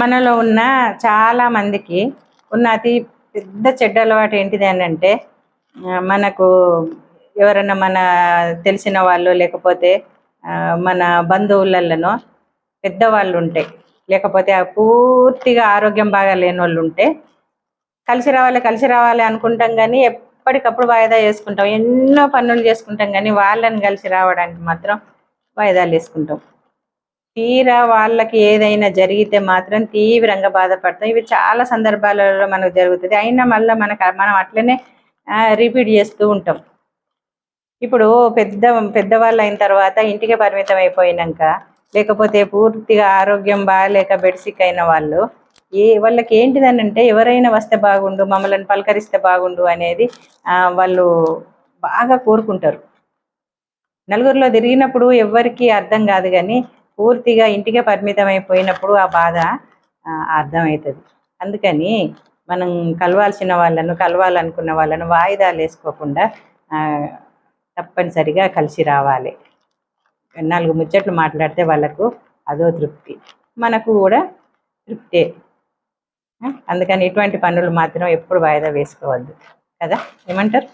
మనలో ఉన్న చాలా మందికి ఉన్న అతి పెద్ద చెడ్డ అలవాటు ఏంటిది అని అంటే మనకు ఎవరైనా మన తెలిసిన వాళ్ళు లేకపోతే మన బంధువులలోనో పెద్దవాళ్ళు ఉంటే లేకపోతే పూర్తిగా ఆరోగ్యం బాగా లేని వాళ్ళు ఉంటే కలిసి రావాలి అనుకుంటాం కానీ ఎప్పటికప్పుడు వాయిదా చేసుకుంటాం. ఎన్నో పనులు చేసుకుంటాం కానీ వాళ్ళని కలిసి రావడానికి మాత్రం వాయిదాలు వేసుకుంటాం. తీరా వాళ్ళకి ఏదైనా జరిగితే మాత్రం తీవ్రంగా బాధపడతాం. ఇవి చాలా సందర్భాలలో మనకు జరుగుతుంది. అయినా మళ్ళీ మనం అట్లనే రిపీట్ చేస్తూ ఉంటాం. ఇప్పుడు పెద్దవాళ్ళు అయిన తర్వాత ఇంటికి పరిమితం అయిపోయినాక లేకపోతే పూర్తిగా ఆరోగ్యం బాగాలేక బెడ్సిక్ అయిన వాళ్ళు వాళ్ళకి ఏంటిదని అంటే ఎవరైనా వస్తే బాగుండు, మమ్మల్ని పలకరిస్తే బాగుండు అనేది వాళ్ళు బాగా కోరుకుంటారు. నలుగురిలో తిరిగినప్పుడు ఎవరికి అర్థం కాదు కానీ పూర్తిగా ఇంటికే పరిమితం అయిపోయినప్పుడు ఆ బాధ అర్థమవుతుంది. అందుకని మనం కలవాలనుకున్న వాళ్ళను వాయిదాలు వేసుకోకుండా తప్పనిసరిగా కలిసి రావాలి. 4 ముచ్చట్లు మాట్లాడితే వాళ్ళకు అదో తృప్తి, మనకు కూడా తృప్తే. అందుకని ఇటువంటి పనులు మాత్రం ఎప్పుడు వాయిదా వేసుకోవద్దు కదా, ఏమంటారు?